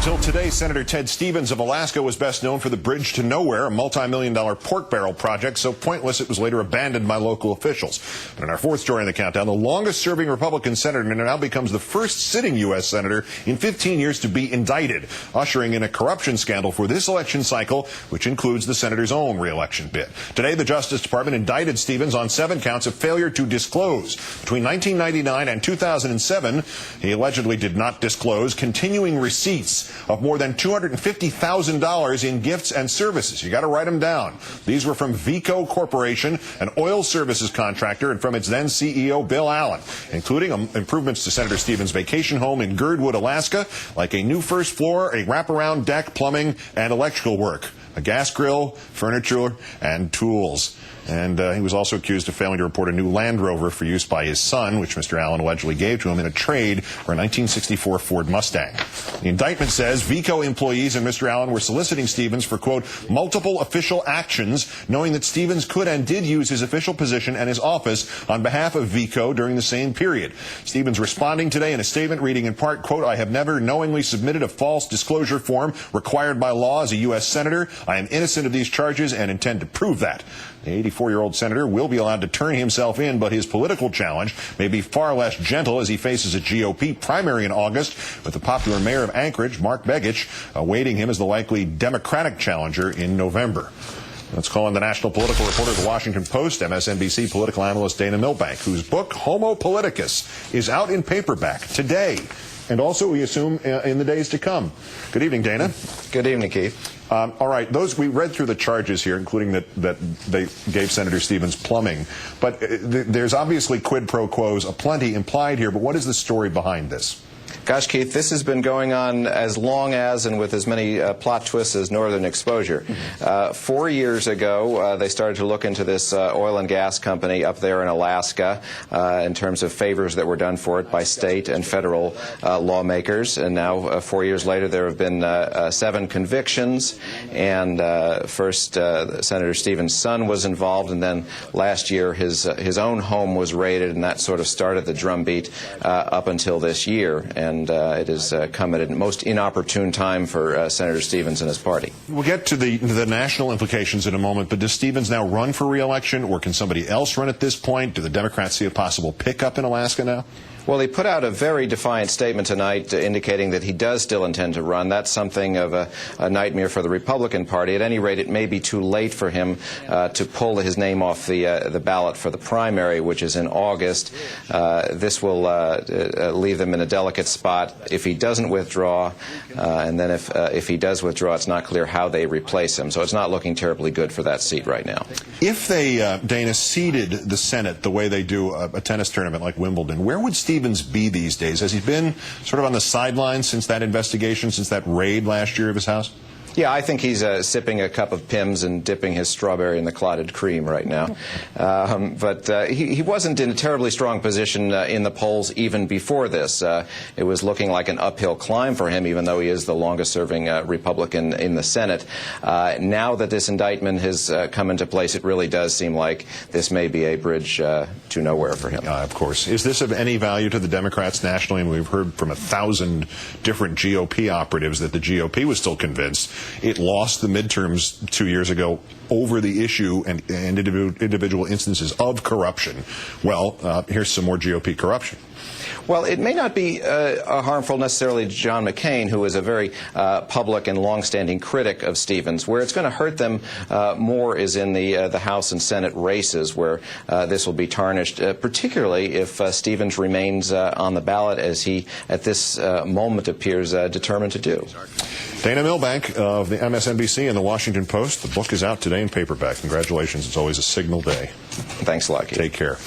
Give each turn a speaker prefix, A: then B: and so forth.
A: Until today, Senator Ted Stevens of Alaska was best known for the Bridge to Nowhere, a multi-million-dollar pork barrel project so pointless it was later abandoned by local officials. But in our fourth story in the countdown, the longest-serving Republican senator now becomes the first sitting U.S. senator in 15 years to be indicted, ushering in a corruption scandal for this election cycle, which includes the senator's own re-election bid. Today, the Justice Department indicted Stevens on 7 counts of failure to disclose. Between 1999 and 2007, he allegedly did not disclose continuing receipts of more than $250,000 in gifts and services. You got to write them down. These were from Vico Corporation, an oil services contractor, and from its then CEO, Bill Allen, including improvements to Senator Stevens' vacation home in Girdwood, Alaska, like a new first floor, a wraparound deck, plumbing, and electrical work, a gas grill, furniture, and tools. And he was also accused of failing to report a new Land Rover for use by his son, which Mr. Allen allegedly gave to him in a trade for a 1964 Ford Mustang. The indictment says Vico employees and Mr. Allen were soliciting Stevens for, quote, multiple official actions, knowing that Stevens could and did use his official position and his office on behalf of Vico during the same period. Stevens responding today in a statement reading in part, quote, I have never knowingly submitted a false disclosure form required by law as a U.S. senator. I am innocent of these charges and intend to prove that. The 84-year-old senator will be allowed to turn himself in, but his political challenge may be far less gentle as he faces a GOP primary in August, with the popular mayor of Anchorage, Mark Begich, awaiting him as the likely Democratic challenger in November. Let's call in the national political reporter of the Washington Post, MSNBC political analyst Dana Milbank, whose book, Homo Politicus, is out in paperback today, and also, we assume, in the days to come. Good evening, Dana.
B: Good evening, Keith.
A: All right, we read through the charges here, including that they gave Senator Stevens plumbing. But there's obviously quid pro quos aplenty implied here. But what is the story behind this?
B: Gosh, Keith, this has been going on as long as and with as many plot twists as Northern Exposure. 4 years ago, they started to look into this oil and gas company up there in Alaska in terms of favors that were done for it by state and federal lawmakers. And now, 4 years later, there have been 7 convictions. And first, Senator Stevens' son was involved, and then last year, his own home was raided, and that sort of started the drumbeat up until this year. And it has come at a most inopportune time for Senator Stevens and his party.
A: We'll get to the national implications in a moment, but does Stevens now run for re-election, or can somebody else run at this point? Do the Democrats see a possible pickup in Alaska now?
B: Well, he put out a very defiant statement tonight indicating that he does still intend to run. That's something of a nightmare for the Republican Party. At any rate, it may be too late for him to pull his name off the ballot for the primary, which is in August. This will leave them in a delicate spot if he doesn't withdraw, and then if he does withdraw, it's not clear how they replace him. So it's not looking terribly good for that seat right now.
A: If they, Dana, seeded the Senate the way they do a tennis tournament like Wimbledon, where would Stevens be these days? Has he been sort of on the sidelines since that investigation, since that raid last year of his house?
B: Yeah, I think he's sipping a cup of Pimm's and dipping his strawberry in the clotted cream right now. But he wasn't in a terribly strong position in the polls even before this. It was looking like an uphill climb for him, even though he is the longest-serving Republican in the Senate. Now that this indictment has come into place, it really does seem like this may be a bridge to nowhere for him.
A: Of course. Is this of any value to the Democrats nationally? And we've heard from 1,000 different GOP operatives that the GOP was still convinced it lost the midterms 2 years ago over the issue and individual instances of corruption. Well, here's some more GOP corruption.
B: Well, it may not be harmful necessarily to John McCain, who is a very public and longstanding critic of Stevens. Where it's going to hurt them more is in the House and Senate races, where this will be tarnished, particularly if Stevens remains on the ballot, as he, at this moment, appears determined to do.
A: Dana Milbank of the MSNBC and the Washington Post. The book is out today in paperback. Congratulations. It's always a signal day.
B: Thanks a lot, Keith.
A: Take care.